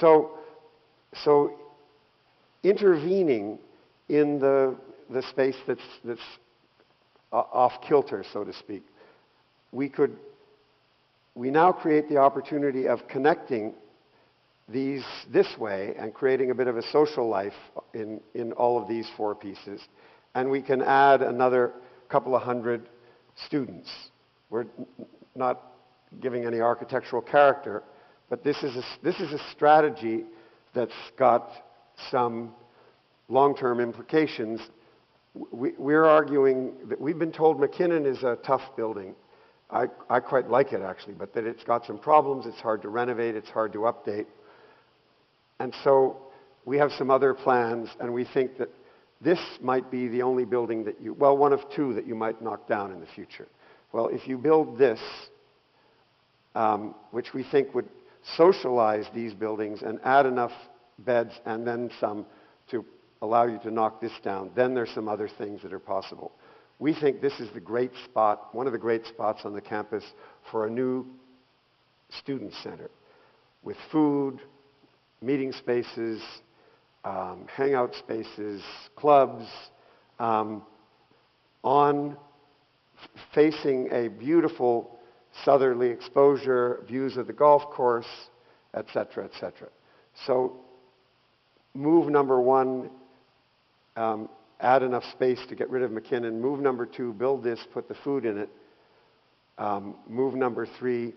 So, so intervening in the space that's off kilter, so to speak, we now create the opportunity of connecting this way and creating a bit of a social life in all of these four pieces. And we can add another couple of hundred students. We're not giving any architectural character, but this is a strategy that's got some long-term implications. We're arguing that we've been told McKinnon is a tough building. I quite like it, actually, but that it's got some problems. It's hard to renovate. It's hard to update. And so we have some other plans, and we think that this might be the only building that one of two that you might knock down in the future. Well, if you build this, which we think would socialize these buildings and add enough beds and then some to allow you to knock this down, then there's some other things that are possible. We think this is the great spot, one of the great spots on the campus for a new student center with food, meeting spaces, hangout spaces, clubs, facing a beautiful southerly exposure, views of the golf course, etc., etc. So move number one, add enough space to get rid of McKinnon. Move number two, build this, put the food in it. Move number three,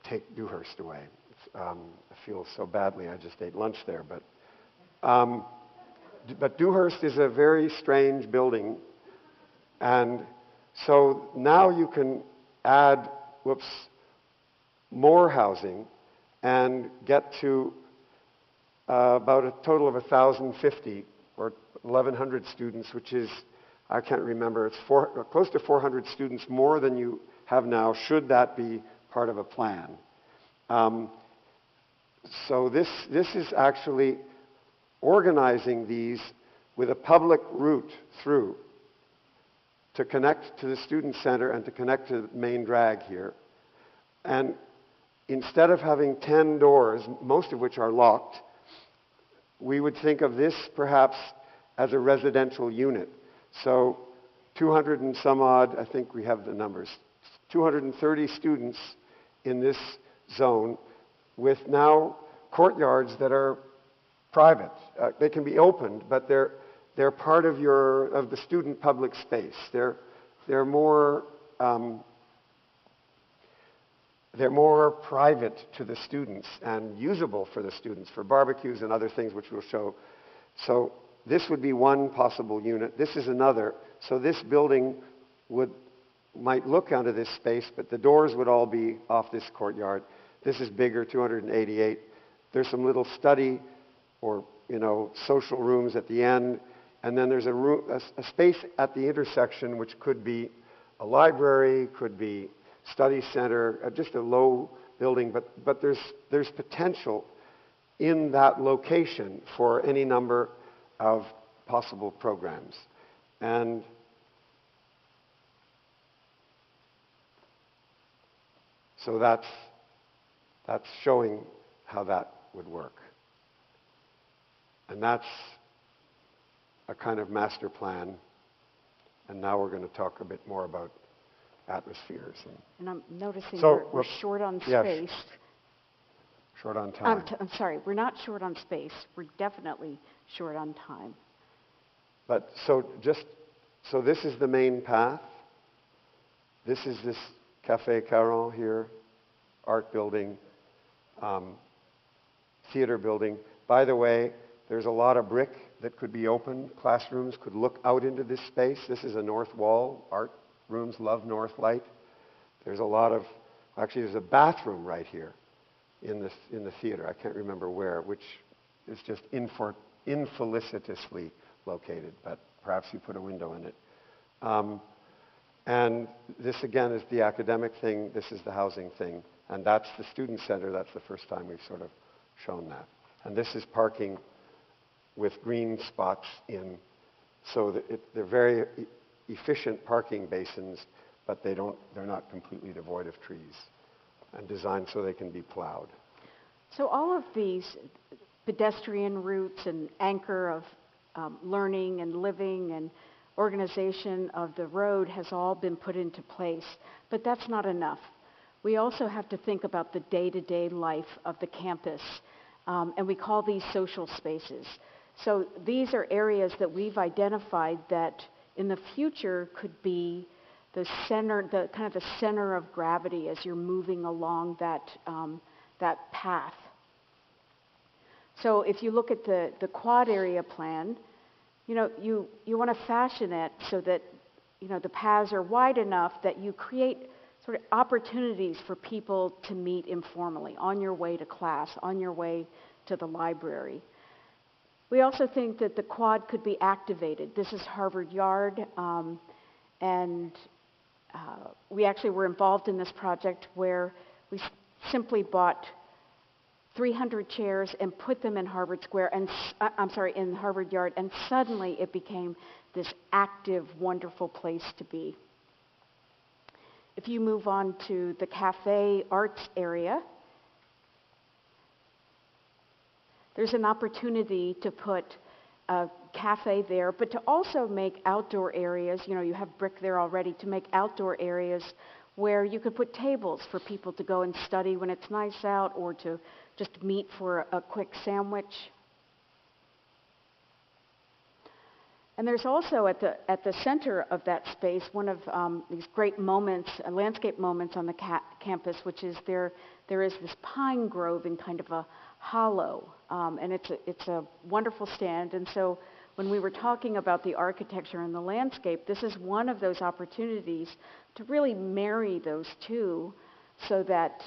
take Dewhurst away. I feel so badly, I just ate lunch there. But Dewhurst is a very strange building. And so now you can add, more housing and get to about a total of 1,050 or 1,100 students, which is, I can't remember, it's close to 400 students more than you have now, should that be part of a plan. So this is actually organizing these with a public route through to connect to the student center and to connect to the main drag here. And instead of having 10 doors, most of which are locked, we would think of this perhaps as a residential unit. So 200 and some odd, I think we have the numbers, 230 students in this zone with now courtyards that are private. They can be opened, but they're part of the student public space. They're more private to the students and usable for the students for barbecues and other things which we'll show. So this would be one possible unit. This is another. So this building might look onto this space, but the doors would all be off this courtyard. This is bigger, 288. There's some little study or social rooms at the end. And then there's a space at the intersection which could be a library, could be study center, just a low building, but there's potential in that location for any number of possible programs. And so that's showing how that would work. And that's a kind of master plan. And now we're going to talk a bit more about atmospheres. And I'm noticing we're short on space. Short on time. I'm sorry, we're not short on space. We're definitely short on time. But so this is the main path. This is this Café Caron here, art building, theater building. By the way, there's a lot of brick that could be open. Classrooms could look out into this space. This is a north wall. Art rooms love north light. There's there's a bathroom right here in the theater. I can't remember where, which is just infelicitously located, but perhaps you put a window in it. And this, again, is the academic thing. This is the housing thing. And that's the student center. That's the first time we've sort of shown that. And this is parking with green spots in, so that they're very efficient parking basins, but they're not completely devoid of trees. and designed so they can be plowed. So all of these pedestrian routes and anchor of learning and living and organization of the road has all been put into place, but that's not enough. We also have to think about the day-to-day life of the campus, and we call these social spaces. So these are areas that we've identified that in the future could be the center, the kind of the center of gravity as you're moving along that path. So if you look at the quad area plan, you want to fashion it so that the paths are wide enough that you create sort of opportunities for people to meet informally on your way to class, on your way to the library. We also think that the quad could be activated. This is Harvard Yard, and we actually were involved in this project where we simply bought 300 chairs and put them in Harvard Square, and in Harvard Yard, and suddenly it became this active, wonderful place to be. If you move on to the cafe arts area, there's an opportunity to put a cafe there, but to also make outdoor areas. You have brick there already, to make outdoor areas where you could put tables for people to go and study when it's nice out, or to just meet for a quick sandwich. And there's also at the center of that space one of these great moments, landscape moments on the campus, which is there is this pine grove in kind of a hollow, and it's a wonderful stand. And so when we were talking about the architecture and the landscape, this is one of those opportunities to really marry those two, so that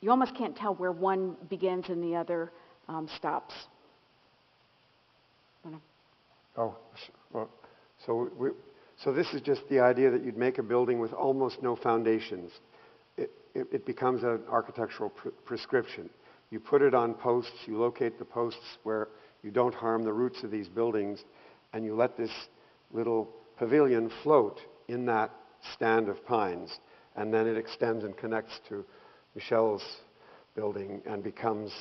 you almost can't tell where one begins and the other stops. Oh, well, so this is just the idea that you'd make a building with almost no foundations. It becomes an architectural prescription. You put it on posts, you locate the posts where you don't harm the roots of these buildings, and you let this little pavilion float in that stand of pines, and then it extends and connects to Michelle's building and becomes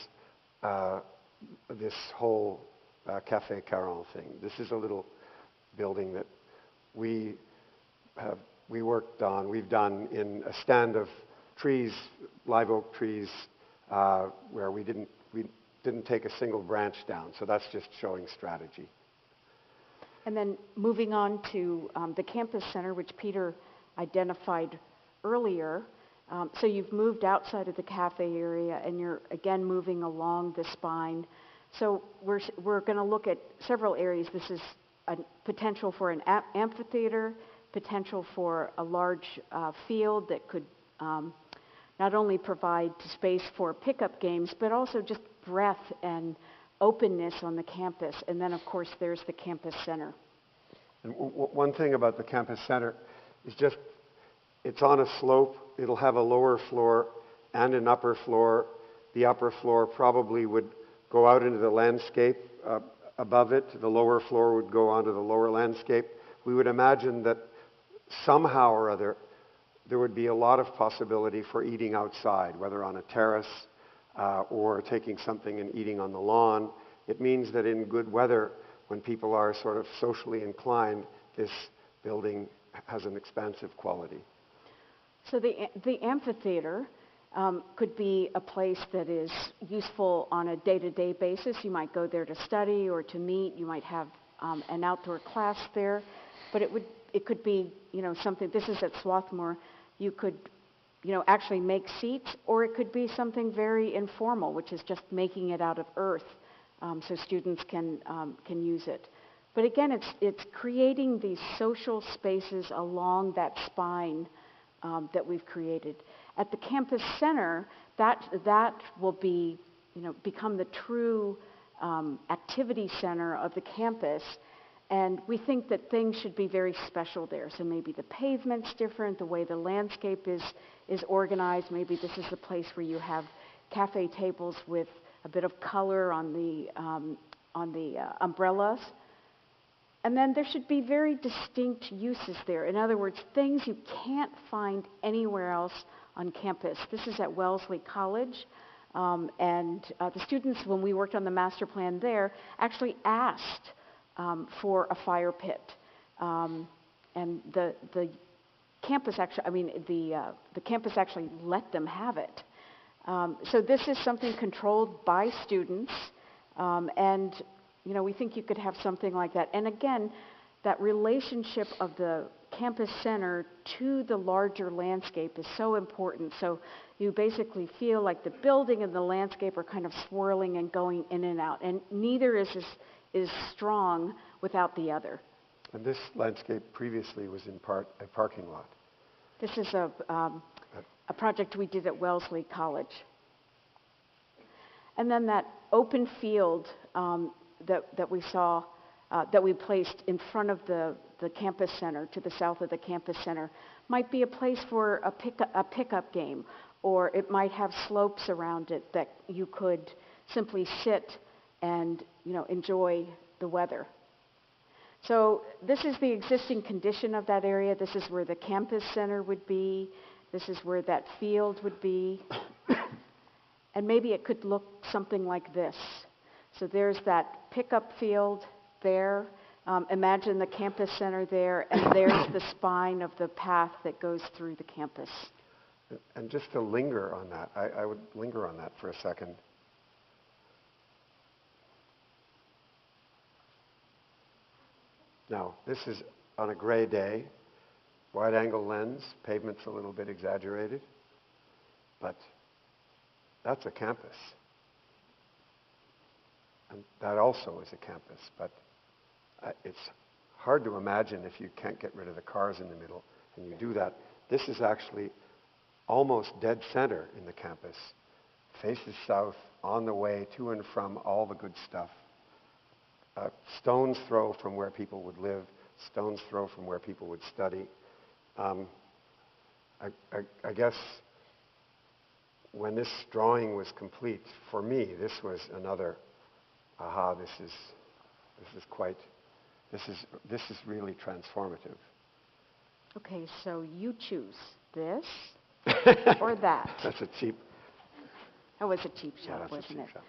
this whole Café Caron thing. This is a little building that we worked on. We've done in a stand of trees, live oak trees, where we didn't take a single branch down. So that's just showing strategy. And then moving on to the campus center, which Peter identified earlier. So you've moved outside of the cafe area, and you're again moving along the spine. So we're going to look at several areas. This is a potential for an amphitheater, potential for a large field that could not only provide space for pickup games, but also just breadth and openness on the campus. And then, of course, there's the campus center. And one thing about the campus center is just it's on a slope. It'll have a lower floor and an upper floor. The upper floor probably would go out into the landscape above it. The lower floor would go onto the lower landscape. We would imagine that somehow or other there would be a lot of possibility for eating outside, whether on a terrace or taking something and eating on the lawn. It means that in good weather, when people are sort of socially inclined, this building has an expansive quality. So the amphitheater could be a place that is useful on a day-to-day basis. You might go there to study or to meet. You might have an outdoor class there, but it could be something. This is at Swarthmore. You could actually make seats, or it could be something very informal, which is just making it out of earth, so students can use it. But again, it's creating these social spaces along that spine that we've created. At the campus center, that will be, become the true activity center of the campus, and we think that things should be very special there. So maybe the pavement's different, the way the landscape is organized. Maybe this is the place where you have cafe tables with a bit of color on the umbrellas. And then there should be very distinct uses there. In other words, things you can't find anywhere else on campus. This is at Wellesley College. And the students, when we worked on the master plan there, actually asked for a fire pit. And the campus actually, the campus actually let them have it. So this is something controlled by students, and we think you could have something like that. And again, that relationship of the campus center to the larger landscape is so important. So you basically feel like the building and the landscape are kind of swirling and going in and out, and neither is strong without the other. And this landscape previously was in part a parking lot. This is a project we did at Wellesley College. And then that open field that we saw, that we placed in front of the campus center, to the south of the campus center, might be a place for a pickup game, or it might have slopes around it that you could simply sit and enjoy the weather. So this is the existing condition of that area. This is where the campus center would be. This is where that field would be. And maybe it could look something like this. So there's that pickup field there. Imagine the campus center there, and there's the spine of the path that goes through the campus. And just to linger on that, I would linger on that for a second. Now, this is on a gray day, wide-angle lens, pavement's a little bit exaggerated, but that's a campus. And that also is a campus, but it's hard to imagine if you can't get rid of the cars in the middle, and you do that. This is actually almost dead center in the campus, faces south, on the way to and from all the good stuff. Stone's throw from where people would live, stone's throw from where people would study. I guess when this drawing was complete, for me, this was another, aha, this is really transformative. Okay, so you choose this or that. That's a cheap. That was a cheap shot, that's wasn't a cheap it? shot.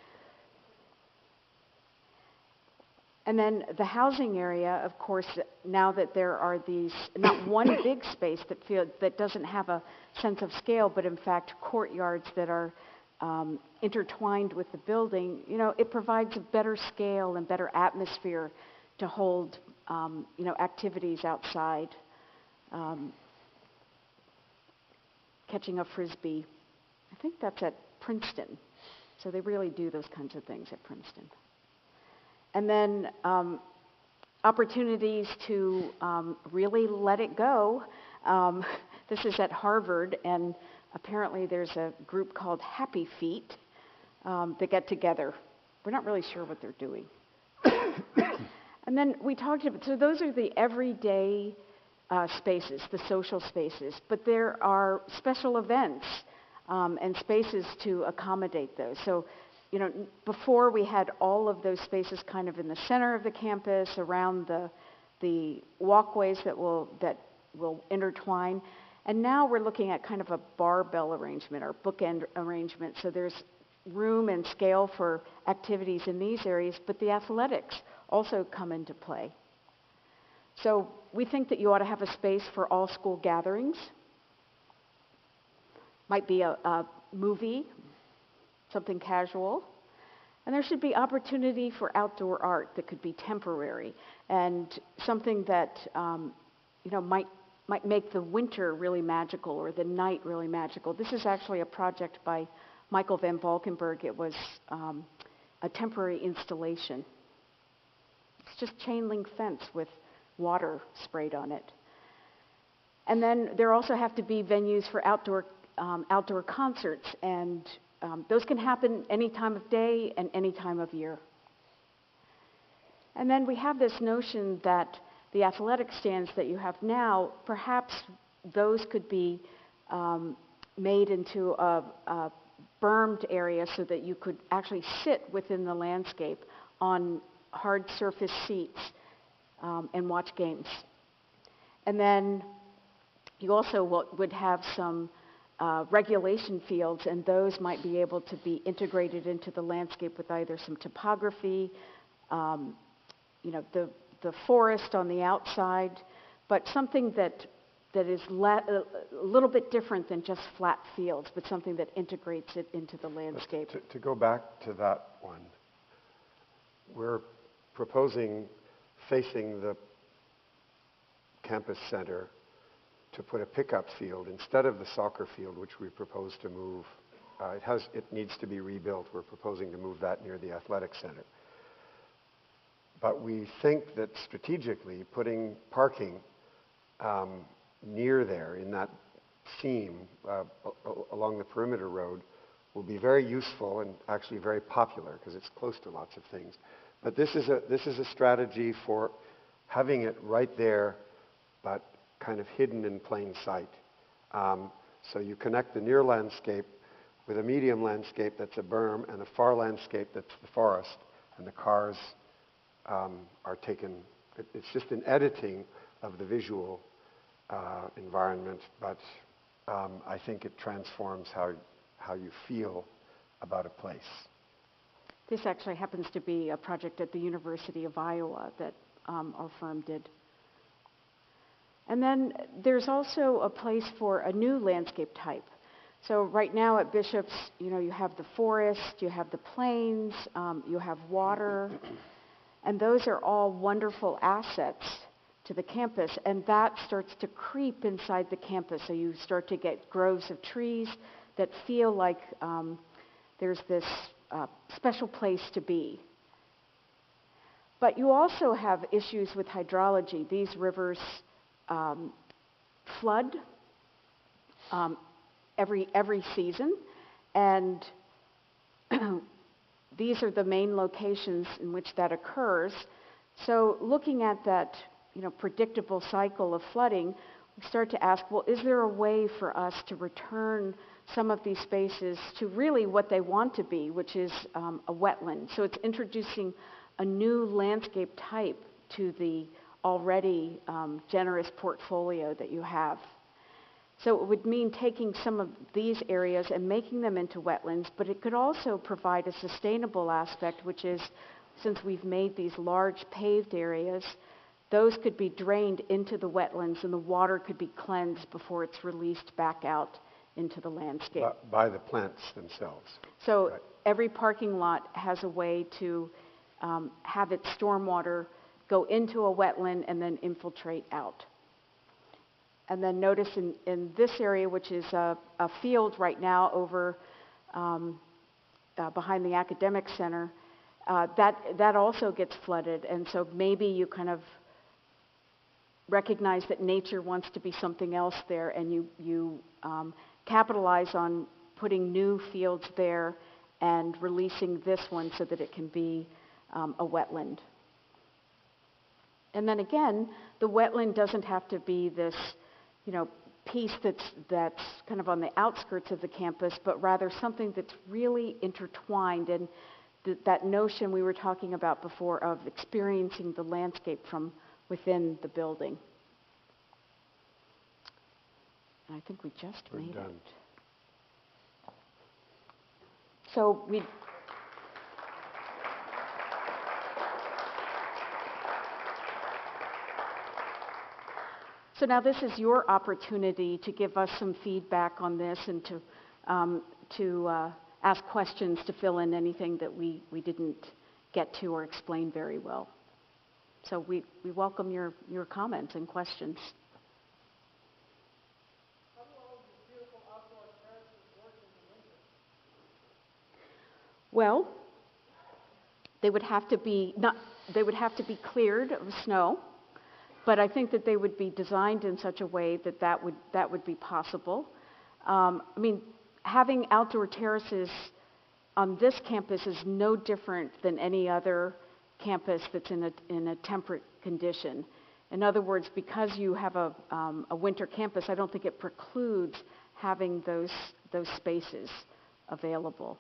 And then the housing area, of course, now that there are these, not one big space that doesn't have a sense of scale, but in fact courtyards that are intertwined with the building, it provides a better scale and better atmosphere to hold, activities outside. Catching a Frisbee. I think that's at Princeton. So they really do those kinds of things at Princeton. And then opportunities to really let it go. This is at Harvard, and apparently there's a group called Happy Feet that get together. We're not really sure what they're doing. And then we talked about, so those are the everyday spaces, the social spaces, but there are special events and spaces to accommodate those. So before we had all of those spaces kind of in the center of the campus, around the walkways that will intertwine, and now we're looking at kind of a barbell arrangement or bookend arrangement. So there's room and scale for activities in these areas, but the athletics also come into play. So we think that you ought to have a space for all school gatherings. Might be a movie, something casual. And there should be opportunity for outdoor art that could be temporary and something that might make the winter really magical or the night really magical. This is actually a project by Michael van Valkenburg. It was a temporary installation. It's just chain link fence with water sprayed on it. And then there also have to be venues for outdoor concerts, and those can happen any time of day and any time of year. And then we have this notion that the athletic stands that you have now, perhaps those could be made into a bermed area so that you could actually sit within the landscape on hard surface seats and watch games. And then you also would have some regulation fields, and those might be able to be integrated into the landscape with either some topography, the forest on the outside, but something that is a little bit different than just flat fields, but something that integrates it into the landscape. To go back to that one, we're proposing facing the campus center to put a pickup field instead of the soccer field, which we propose to move. It needs to be rebuilt. We're proposing to move that near the athletic center. But we think that strategically putting parking near there in that seam along the perimeter road will be very useful and actually very popular because it's close to lots of things. But this is a strategy for having it right there, but kind of hidden in plain sight. So you connect the near landscape with a medium landscape that's a berm and a far landscape that's the forest, and the cars are taken. It's just an editing of the visual environment, but I think it transforms how you feel about a place. This actually happens to be a project at the University of Iowa that our firm did. And then there's also a place for a new landscape type. So right now at Bishop's, you have the forest, you have the plains, you have water, and those are all wonderful assets to the campus, and that starts to creep inside the campus. So you start to get groves of trees that feel like there's this special place to be. But you also have issues with hydrology. These rivers flood every season, and these are the main locations in which that occurs. So looking at that predictable cycle of flooding, we start to ask, well, is there a way for us to return some of these spaces to really what they want to be, which is a wetland? So it's introducing a new landscape type to the already generous portfolio that you have. So it would mean taking some of these areas and making them into wetlands, but it could also provide a sustainable aspect, which is, since we've made these large paved areas, those could be drained into the wetlands and the water could be cleansed before it's released back out into the landscape. By the plants themselves. So right. Every parking lot has a way to have its stormwater go into a wetland and then infiltrate out. And then notice in this area, which is a field right now over behind the academic center, that also gets flooded. And so maybe you kind of recognize that nature wants to be something else there, and you capitalize on putting new fields there and releasing this one so that it can be a wetland. And then again, the wetland doesn't have to be this piece that's kind of on the outskirts of the campus, but rather something that's really intertwined, and that notion we were talking about before of experiencing the landscape from within the building. And I think we just We're made done. it. So So now this is your opportunity to give us some feedback on this and to ask questions, to fill in anything that we didn't get to or explain very well. So we welcome your comments and questions. How do all of these beautiful outdoor terraces work in the winter? Well, they would have to be cleared of snow. But I think that they would be designed in such a way that would be possible. Having outdoor terraces on this campus is no different than any other campus that's in a temperate condition. In other words, because you have a winter campus, I don't think it precludes having those spaces available.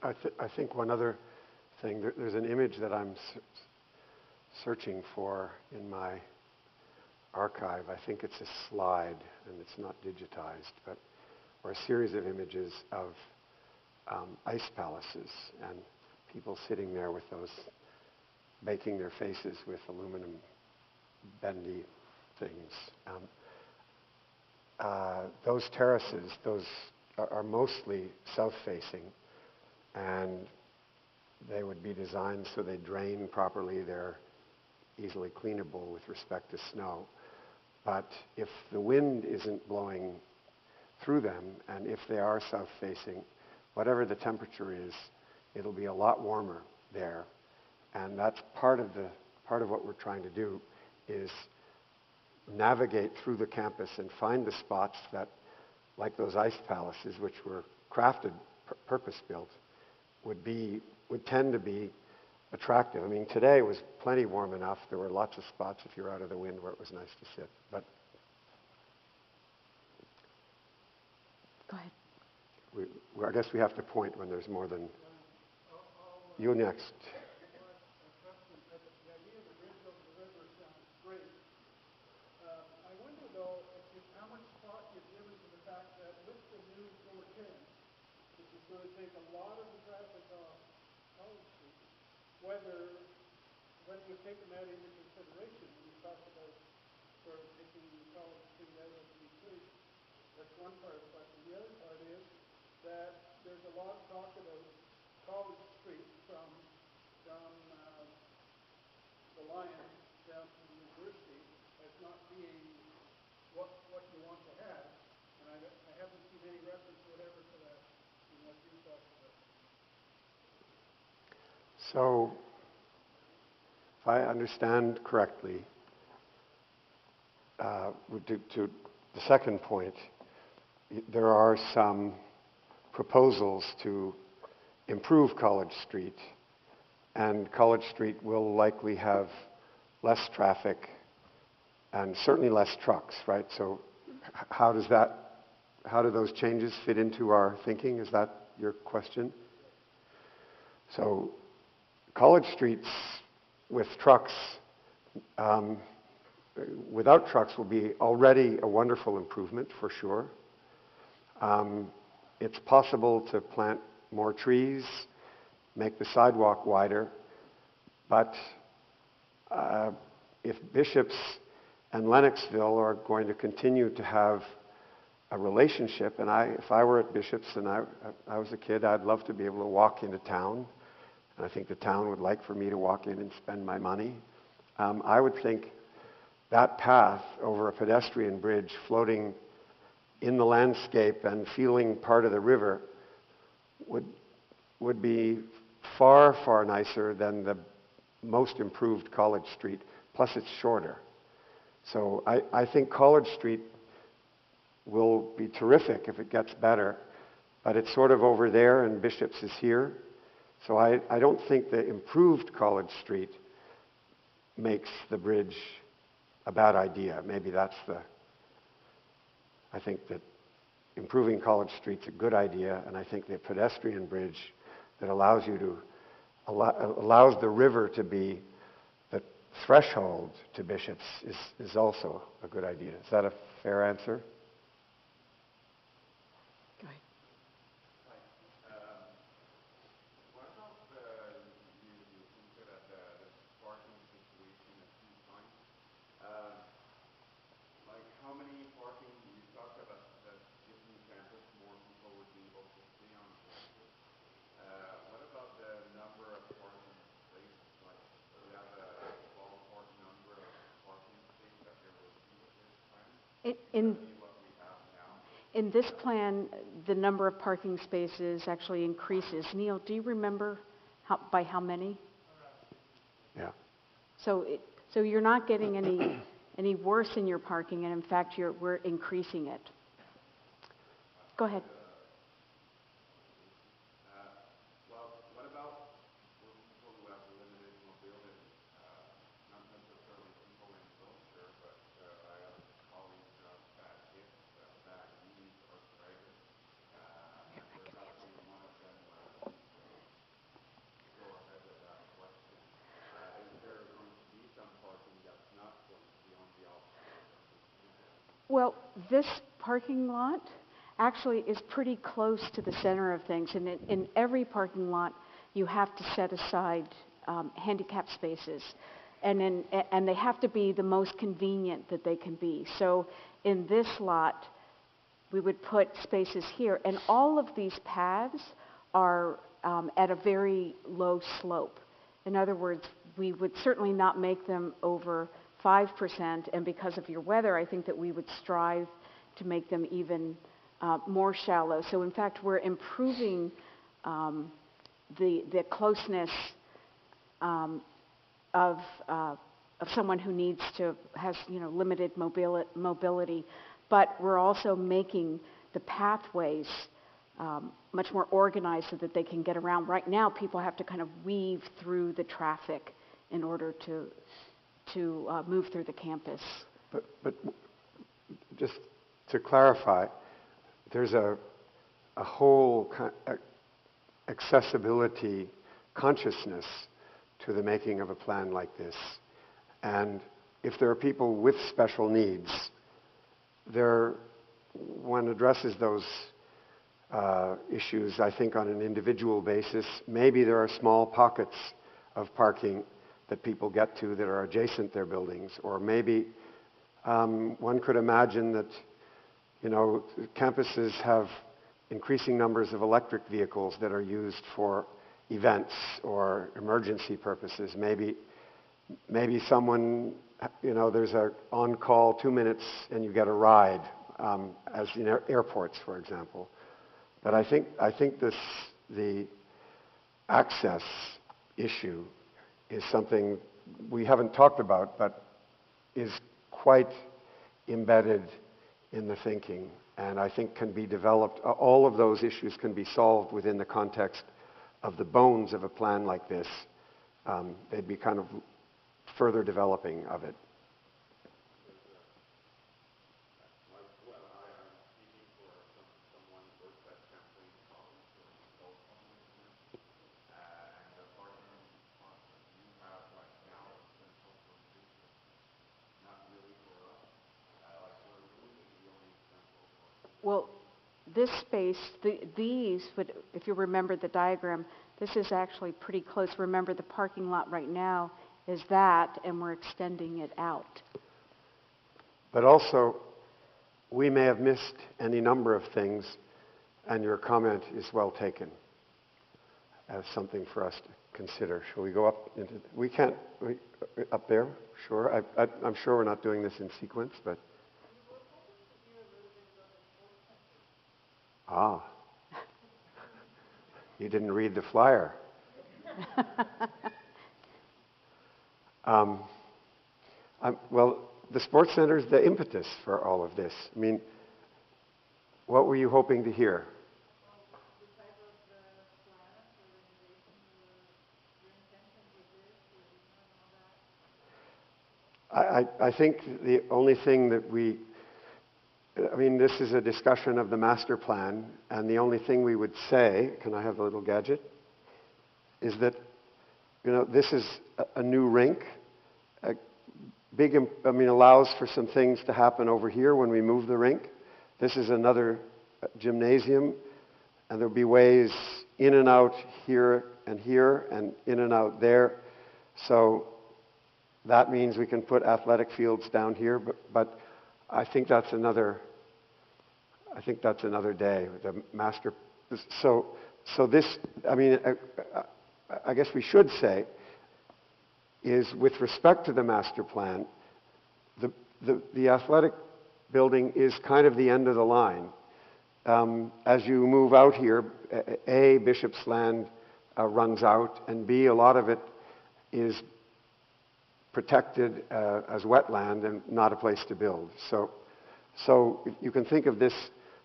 I think one other thing, there's an image that I'm searching for in my archive. I think it's a slide, and it's not digitized, but or a series of images of ice palaces and people sitting there with those, baking their faces with aluminum bendy things. Those terraces, those are mostly south-facing, and they would be designed so they drain properly. They're easily cleanable with respect to snow. But if the wind isn't blowing through them, and if they are south-facing, whatever the temperature is, it'll be a lot warmer there. And that's part of what we're trying to do is navigate through the campus and find the spots that, like those ice palaces, which were crafted, purpose-built, would tend to be attractive. I mean, today was plenty warm enough. There were lots of spots if you're out of the wind where it was nice to sit. But Go ahead. I guess we have to point when there's more than you next. The idea of the bridge over the river sounds great. I wonder, though, how much thought you've given to the fact that with the new 410, which is going to take a lot of the traffic off College Street, whether you've taken that into consideration when you talked about sort of taking College Street out of the equation. That's one part of the question. The other part is that there's a lot of talk about College Street from the Lion down to the university as not being what you want to have, and I haven't seen any reference whatever to that in what you talked about. So, if I understand correctly, to the second point, there are some proposals to improve College Street, and College Street will likely have less traffic and certainly less trucks, right? So how do those changes fit into our thinking? Is that your question? So College Streets with trucks, without trucks will be already a wonderful improvement for sure. It's possible to plant more trees, make the sidewalk wider, but if Bishops and Lennoxville are going to continue to have a relationship, and if I were at Bishops and I was a kid, I'd love to be able to walk into town, and I think the town would like for me to walk in and spend my money. I would think that path over a pedestrian bridge floating in the landscape and feeling part of the river would be far, far nicer than the most improved College Street, plus it's shorter. So I think College Street will be terrific if it gets better, but it's sort of over there and Bishops is here. So I don't think the improved College Street makes the bridge a bad idea. Maybe I think that improving College Street's a good idea, and I think the pedestrian bridge that allows the river to be the threshold to Bishops is also a good idea. Is that a fair answer? Go ahead. What about you hinted at the parking situation a few times? Like how many parking, you talked about that different campus, more people would be able to stay on campus. What about the number of parking spaces? Like, do you have a ballpark number of parking spaces that there will be with this plan? What we have now? In this plan, the number of parking spaces actually increases. Neil, do you remember by how many? Yeah. So you're not getting any worse in your parking, and in fact, we're increasing it. Go ahead. Well, what about for people who have limited mobility? Not necessarily people in wheelchair, but I have colleagues who have bad hips, bad knees, arthritis. There's actually one of them who asked me to go ahead with that question. Is there going to be some parking that's not going to be on the outside? Well, this parking lot actually is pretty close to the center of things. And in every parking lot, you have to set aside handicap spaces. And they have to be the most convenient that they can be. So in this lot, we would put spaces here. And all of these paths are at a very low slope. In other words, we would certainly not make them over 5%, and because of your weather, I think that we would strive to make them even more shallow. So in fact, we're improving the closeness of someone who has limited mobility, but we're also making the pathways much more organized so that they can get around. Right now, people have to kind of weave through the traffic in order to move through the campus. But just to clarify, there's a whole accessibility consciousness to the making of a plan like this. And if there are people with special needs, one addresses those issues, I think, on an individual basis. Maybe there are small pockets of parking that people get to that are adjacent to their buildings, or maybe one could imagine that campuses have increasing numbers of electric vehicles that are used for events or emergency purposes. Maybe someone, there's an on-call 2 minutes and you get a ride, as in airports, for example. But I think the access issue is something we haven't talked about, but is quite embedded in the thinking, and I think can be developed. All of those issues can be solved within the context of the bones of a plan like this. They'd be kind of further developing of it. Well, this space, if you remember the diagram, this is actually pretty close. Remember, the parking lot right now is that, and we're extending it out. But also, we may have missed any number of things, and your comment is well taken as something for us to consider. Shall we go up into... up there? Sure. I'm sure we're not doing this in sequence, but... Ah, you didn't read the flyer. Well, the sports center is the impetus for all of this. I mean, what were you hoping to hear? I think the only thing that this is a discussion of the master plan, and the only thing we would say, can I have a little gadget, is that, this is a new rink. Allows for some things to happen over here when we move the rink. This is another gymnasium, and there'll be ways in and out here, and in and out there. So that means we can put athletic fields down here, but I think that's another day. The master. So this, I guess we should say, is with respect to the master plan, the athletic building is kind of the end of the line. As you move out here, A, Bishop's Land runs out, and B, a lot of it is protected as wetland and not a place to build. So you can think of this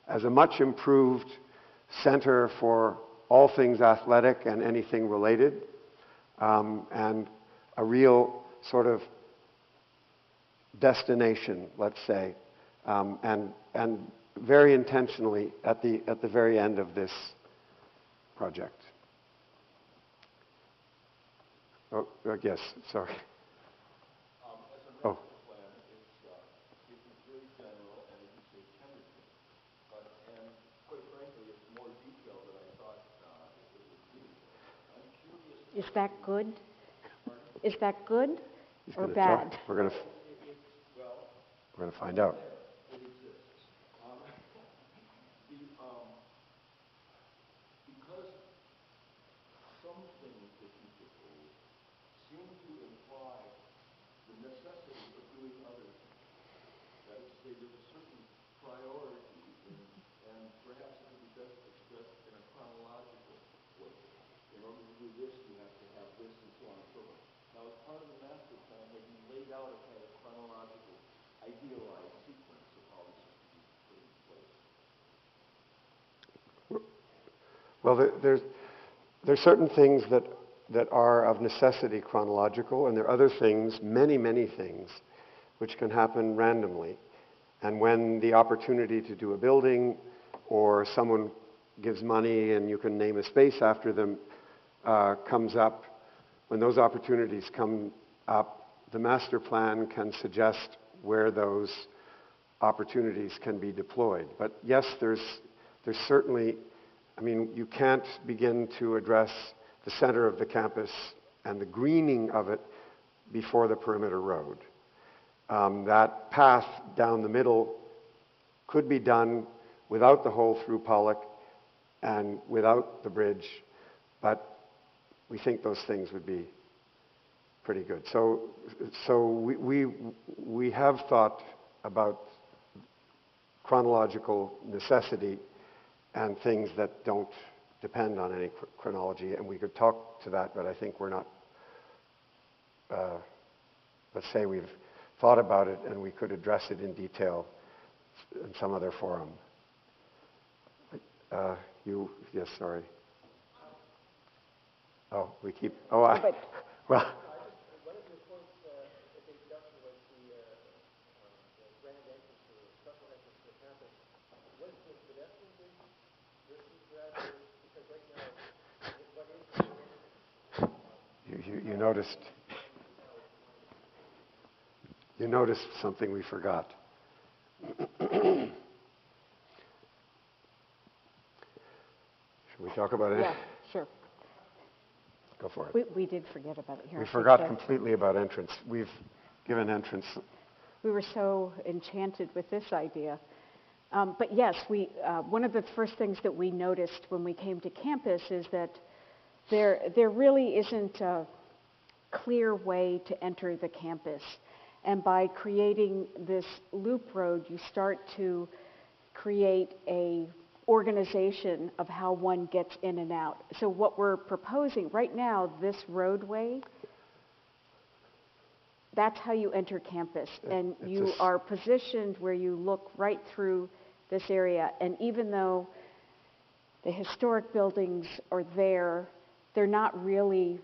as a much improved center for all things athletic and anything related, and a real sort of destination, let's say, and very intentionally at the very end of this project. Oh, yes, sorry. As a master plan, it's very general, and Is that good? Is that good He's or gonna bad? talk. We're gonna find out. It exists. Because some things that you propose seem to imply the necessity of doing other things. That is to say, there's a certain priority, and perhaps it could be best expressed in a chronological way. In order to do this, you have to have this, and so on and so forth. Now, as part of the master plan, have you laid out a kind of chronological, idealized sequence of how this is to be put in place? Well, there's certain things that are of necessity chronological, and there are other things, many, many things, which can happen randomly. And when the opportunity to do a building, or someone gives money and you can name a space after them, comes up, when those opportunities come up, the master plan can suggest where those opportunities can be deployed. But yes, there's certainly, I mean, you can't begin to address the center of the campus and the greening of it before the perimeter road. That path down the middle could be done without the hole through Pollock and without the bridge, but we think those things would be pretty good. So we have thought about chronological necessity and things that don't depend on any chronology, and we could talk to that, but I think we're not, let's say we've thought about it and we could address it in detail in some other forum. Yes, sorry. Oh, well, One of your points at the introduction was the grand entrance or special entrance to the campus. Was the pedestrian bridge versus that? Because right now, what is the entrance? You noticed something we forgot. Should we talk about it? Yeah, sure. Go for it. We did forget about it here. We forgot completely about entrance. We've given entrance. We were so enchanted with this idea. But yes, one of the first things that we noticed when we came to campus is that there really isn't a clear way to enter the campus. And by creating this loop road, you start to create a organization of how one gets in and out. So what we're proposing right now, this roadway, that's how you enter campus. And you are positioned where you look right through this area. And even though the historic buildings are there, they're not really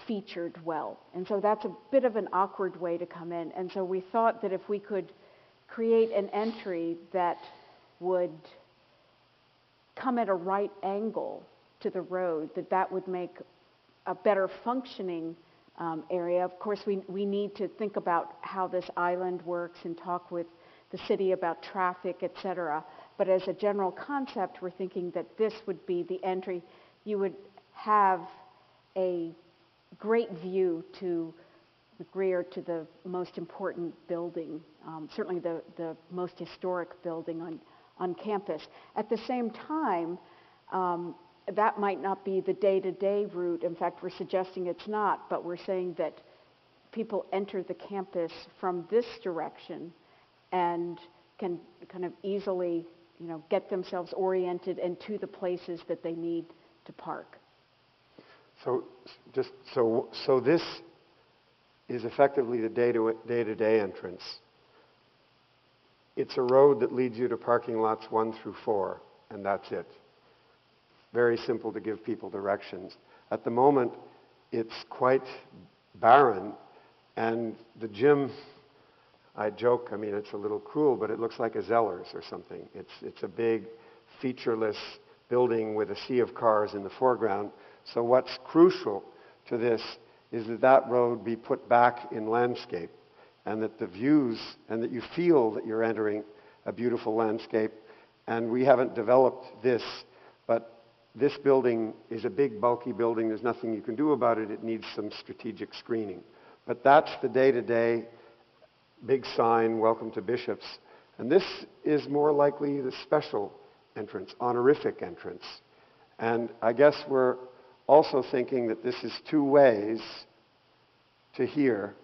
featured well. And so that's a bit of an awkward way to come in. And so we thought that if we could create an entry that would come at a right angle to the road, that would make a better functioning area. Of course, we need to think about how this island works and talk with the city about traffic, etc. But as a general concept, we're thinking that this would be the entry. You would have a great view to the rear, to the most important building, certainly the most historic building on campus. At the same time, that might not be the day-to-day route. In fact, we're suggesting it's not, but we're saying that people enter the campus from this direction and can kind of easily, get themselves oriented and to the places that they need to park. So this is effectively the day-to-day entrance. It's a road that leads you to parking lots 1 through 4, and that's it. Very simple to give people directions. At the moment, it's quite barren, and the gym, I joke, it's a little cruel, but it looks like a Zeller's or something. It's a big, featureless building with a sea of cars in the foreground. So what's crucial to this is that road be put back in landscape, and that the views, and that you feel that you're entering a beautiful landscape. And we haven't developed this, but this building is a big, bulky building. There's nothing you can do about it. It needs some strategic screening. But that's the day-to-day big sign, welcome to Bishops. And this is more likely the special entrance, honorific entrance. And I guess we're also thinking that this is two ways to here,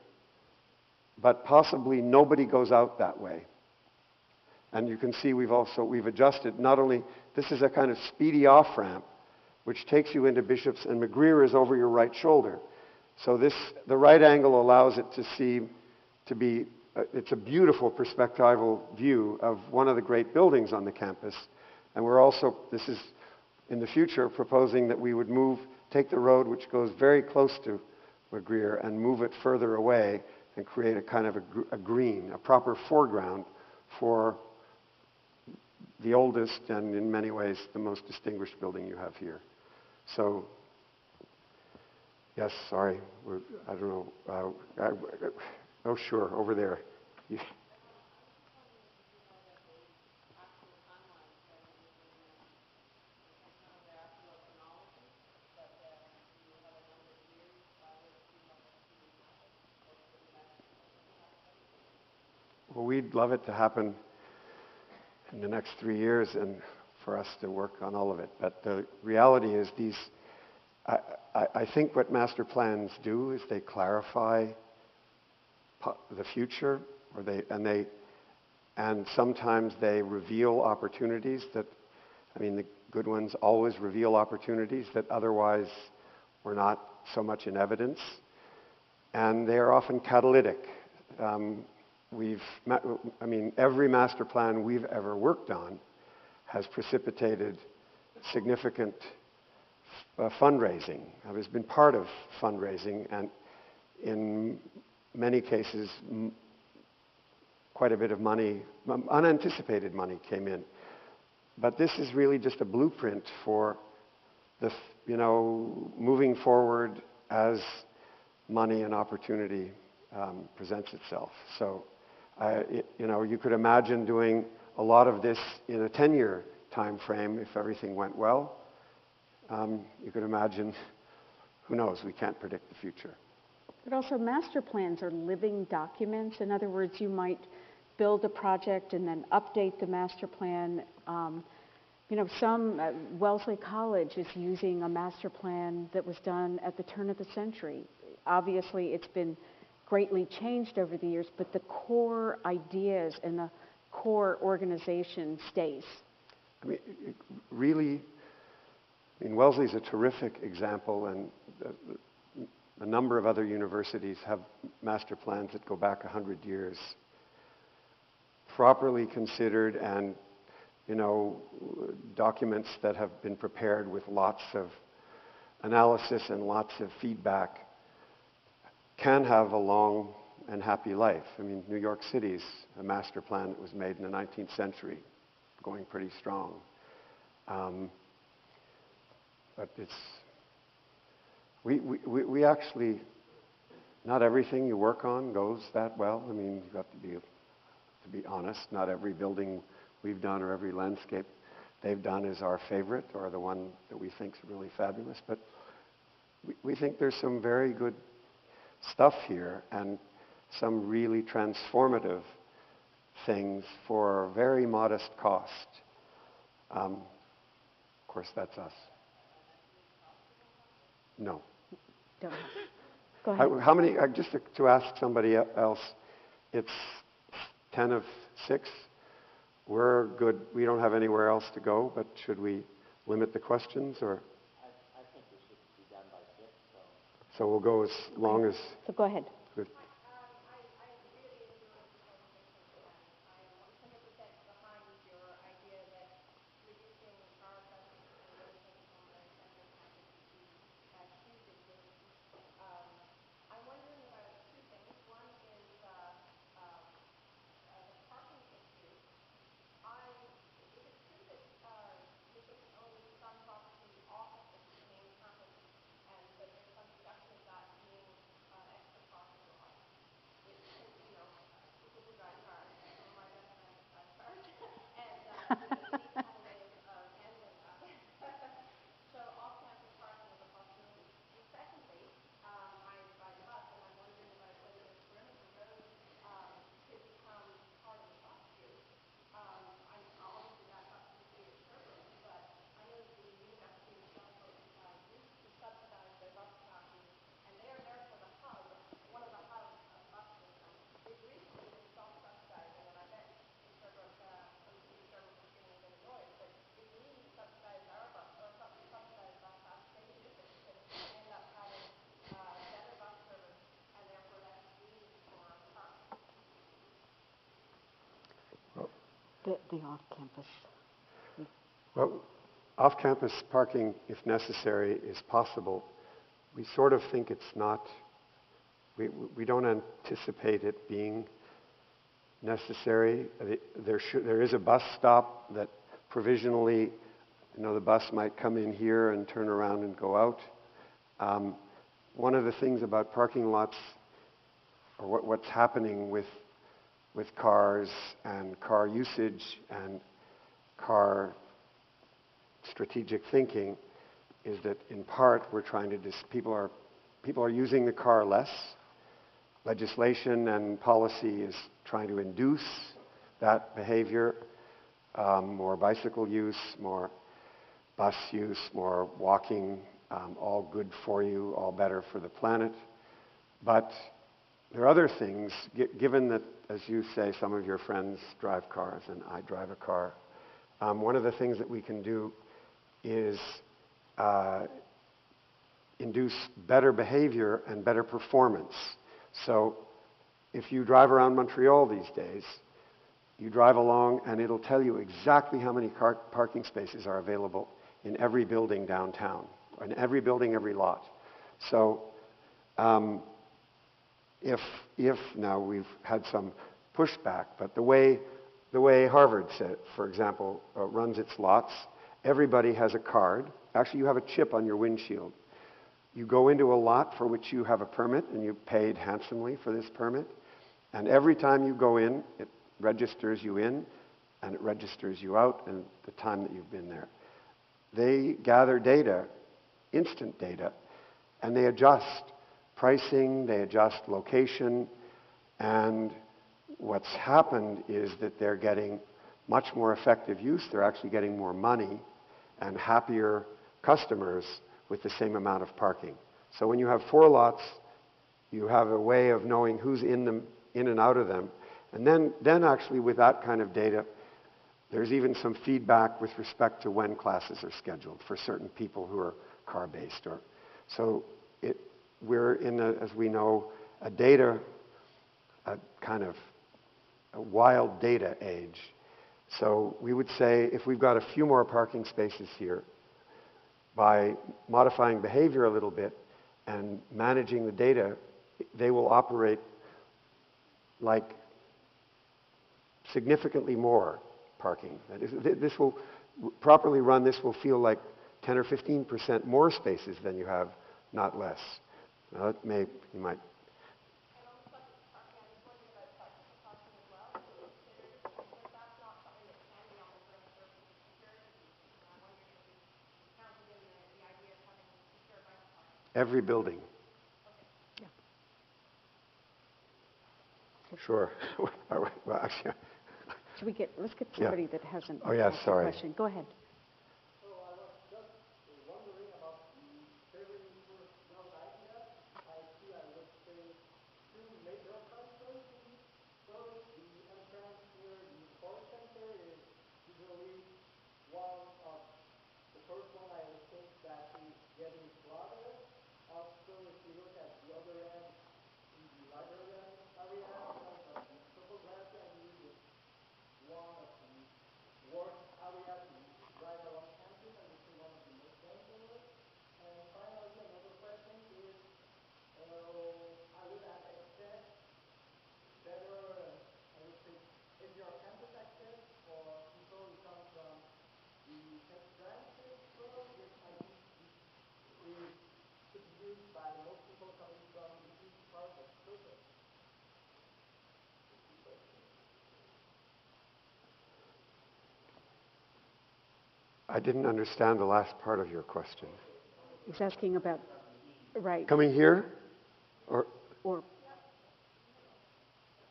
but possibly nobody goes out that way. And you can see we've adjusted, not only, this is a kind of speedy off-ramp, which takes you into Bishops, and McGreer is over your right shoulder. So the right angle allows it to be, it's a beautiful perspectival view of one of the great buildings on the campus. And we're also, this is in the future, proposing that we would take the road which goes very close to McGreer and move it further away and create a kind of a green, a proper foreground for the oldest and in many ways the most distinguished building you have here. So, yes, sorry, I don't know. Oh, sure, over there. Well, we'd love it to happen in the next 3 years and for us to work on all of it. But the reality is I think what master plans do is they clarify the future, and sometimes they reveal opportunities the good ones always reveal opportunities that otherwise were not so much in evidence. And they are often catalytic. Every master plan we've ever worked on has precipitated significant fundraising. I've been part of fundraising, and in many cases, quite a bit of money, unanticipated money came in. But this is really just a blueprint for moving forward as money and opportunity presents itself. So, you could imagine doing a lot of this in a 10-year time frame if everything went well. You could imagine, who knows, we can't predict the future. But also master plans are living documents. In other words, you might build a project and then update the master plan. Wellesley College is using a master plan that was done at the turn of the century. Obviously, it's been greatly changed over the years, but the core ideas and the core organization stays. Wellesley's a terrific example, and a number of other universities have master plans that go back 100 years. Properly considered and, documents that have been prepared with lots of analysis and lots of feedback can have a long and happy life. New York City's a master plan that was made in the 19th century, going pretty strong. But we actually, not everything you work on goes that well. You've got to be honest. Not every building we've done or every landscape they've done is our favorite or the one that we think is really fabulous. But we think there's some very good stuff here and some really transformative things for very modest cost. Of course, that's us. No. Don't. Go ahead. How many, just to ask somebody else, it's 10 of 6. We're good. We don't have anywhere else to go, but should we limit the questions or? I think we should be done by 6. So we'll go as long as. So go ahead. Good. The off-campus. Well, off-campus parking, if necessary, is possible. We sort of think it's not. We don't anticipate it being necessary. There is a bus stop that provisionally, the bus might come in here and turn around and go out. One of the things about parking lots, or what's happening with cars and car usage and car strategic thinking, is that in part we're trying to people are using the car less. Legislation and policy is trying to induce that behavior, more bicycle use, more bus use, more walking, all good for you, all better for the planet. But there are other things, given that, as you say, some of your friends drive cars and I drive a car. One of the things that we can do is induce better behavior and better performance. So if you drive around Montreal these days, you drive along and it'll tell you exactly how many parking spaces are available in every building downtown, in every building, every lot. So if now we've had some pushback, but the way Harvard, for example, runs its lots, everybody has a card. Actually, you have a chip on your windshield. You go into a lot for which you have a permit, and you paid handsomely for this permit. And every time you go in, it registers you in, and it registers you out, and the time that you've been there. They gather data, instant data, and they adjust pricing, they adjust location, and what's happened is that they're getting much more effective use. They're actually getting more money and happier customers with the same amount of parking. So when you have 4 lots, you have a way of knowing who's in and out of them. And then actually with that kind of data, there's even some feedback with respect to when classes are scheduled for certain people who are car-based. So we're in, as we know, a kind of a wild data age. So we would say if we've got a few more parking spaces here, by modifying behavior a little bit and managing the data, they will operate like significantly more parking. This will, properly run, this will feel like 10 or 15% more spaces than you have, not less. Now, you might. Every building. Yeah. Sure. Well, actually, let's get somebody that hasn't Oh, yeah, asked a sorry. question. Go ahead. So I was just wondering about the very first note idea. I see, I would say, 2 major concerns in this service. The entrance near the core center is usually one of the first one I would think that is getting flooded. Also, if you look at the other end, in the librarian area, the topography, I believe, is one of the worst areas to drive around campus, and this is one of the most dangerous. And finally, another question is, I would have expect better, I would say, easier campus access for people who come from the St. Francis Road, which I think is to be used by most people coming from the east part of Quebec. I didn't understand the last part of your question. He's asking about, right. Coming here? Or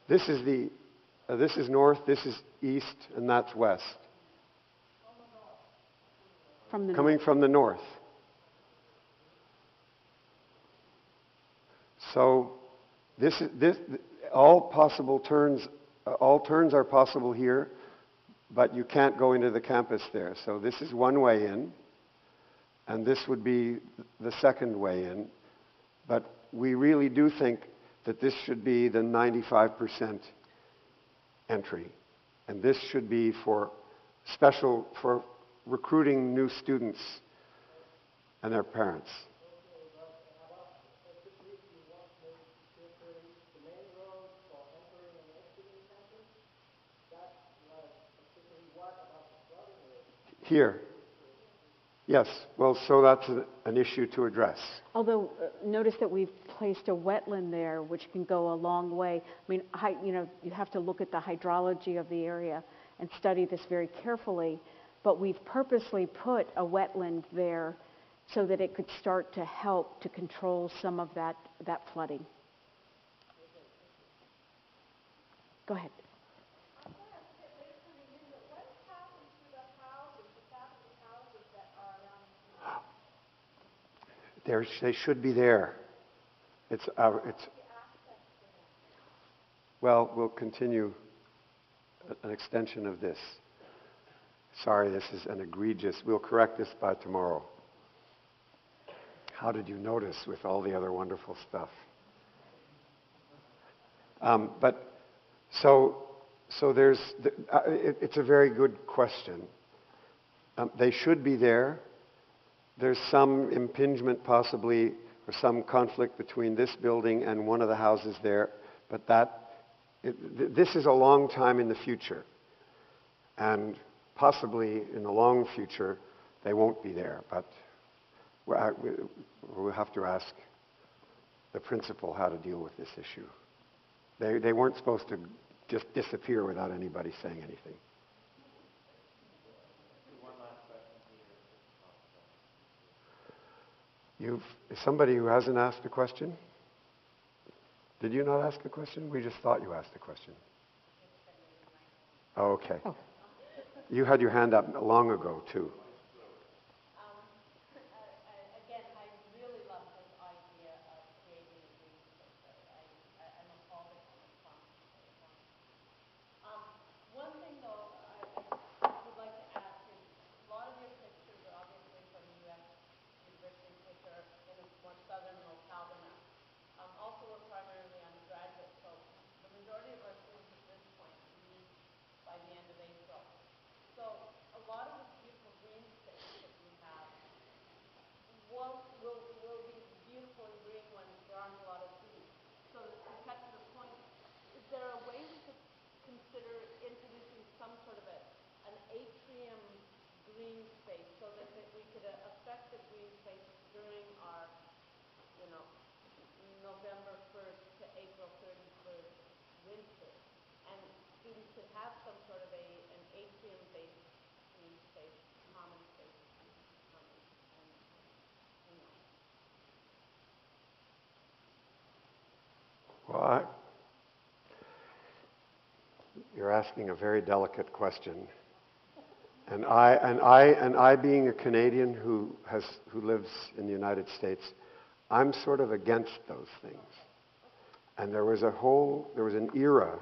this is north, this is east, and that's west. From the Coming north. from the north. So all turns are possible here, but you can't go into the campus there. So this is one way in, and this would be the second way in. But we really do think that this should be the 95% entry. And this should be for recruiting new students and their parents. Here. Yes. Well, so that's an issue to address. Although, notice that we've placed a wetland there, which can go a long way. I mean, you have to look at the hydrology of the area and study this very carefully. But we've purposely put a wetland there so that it could start to help to control some of that flooding. Go ahead. They should be there. Well, we'll continue an extension of this. Sorry, this is an egregious. We'll correct this by tomorrow. How did you notice with all the other wonderful stuff? So there's. It's a very good question. They should be there. There's some impingement possibly, or some conflict between this building and one of the houses there, but this is a long time in the future. And possibly in the long future, they won't be there, but we'll have to ask the principal how to deal with this issue. They weren't supposed to just disappear without anybody saying anything. Somebody who hasn't asked a question? Did you not ask a question? We just thought you asked a question. Oh, okay. Oh. You had your hand up long ago, too. Again, I really love this idea of creating a green space. I'm appalled at how much fun it is. One thing, though, I would like to ask is a lot of your pictures are obviously from U.S. universities, which are in a more southern locale than us. Also, we're primarily undergraduate, so the majority of our students at this point leave by the end of April. So a lot of this beautiful green space that we have will be beautiful and green when there aren't a lot of trees. So to cut to the point, is there a way we could consider introducing some sort of an atrium green space so that we could affect the green space during our, November 1st to April 31st winter, and students could have some sort of an atrium-based green space, common space, Well, you're asking a very delicate question, and I being a Canadian who lives in the United States, I'm sort of against those things. And there was an era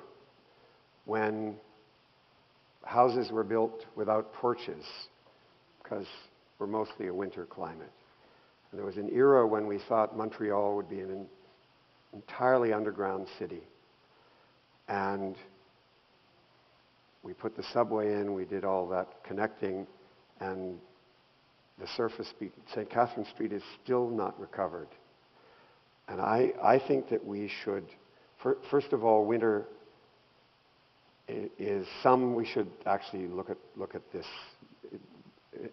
when houses were built without porches because we're mostly a winter climate. And there was an era when we thought Montreal would be an entirely underground city. And we put the subway in, we did all that connecting, and the surface, St. Catherine Street, is still not recovered. And I think that we should, first of all, winter we should actually look at this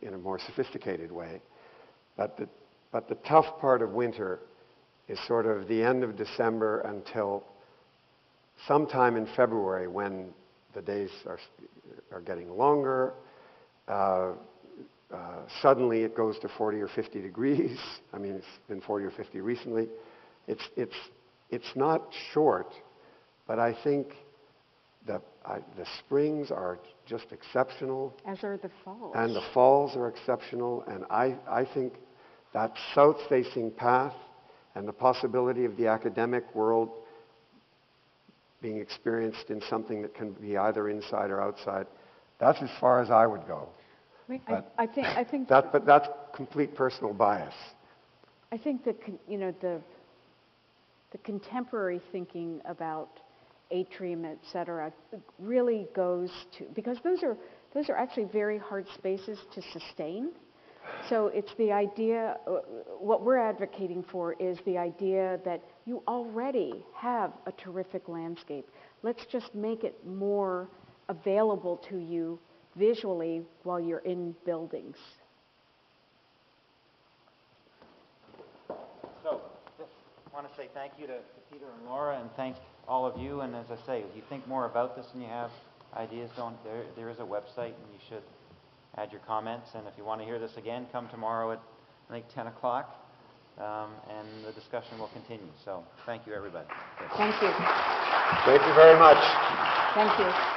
in a more sophisticated way. But the tough part of winter is sort of the end of December until sometime in February, when the days are getting longer. Suddenly it goes to 40 or 50 degrees. I mean, it's been 40 or 50 recently. It's not short, but I think the springs are just exceptional. As are the falls. And the falls are exceptional. And I think that south-facing path and the possibility of the academic world being experienced in something that can be either inside or outside, that's as far as I would go. I think but that's complete personal bias. I think that the contemporary thinking about atrium, et cetera, really goes to, because those are actually very hard spaces to sustain. So it's the idea, what we're advocating for is the idea that you already have a terrific landscape. Let's just make it more available to you visually while you're in buildings. So, just want to say thank you to Peter and Laura, and thank all of you. And as I say, if you think more about this and you have ideas, there is a website, and you should add your comments. And if you want to hear this again, come tomorrow at, I think, 10 o'clock, and the discussion will continue. So, thank you, everybody. Thank you. Thank you very much. Thank you.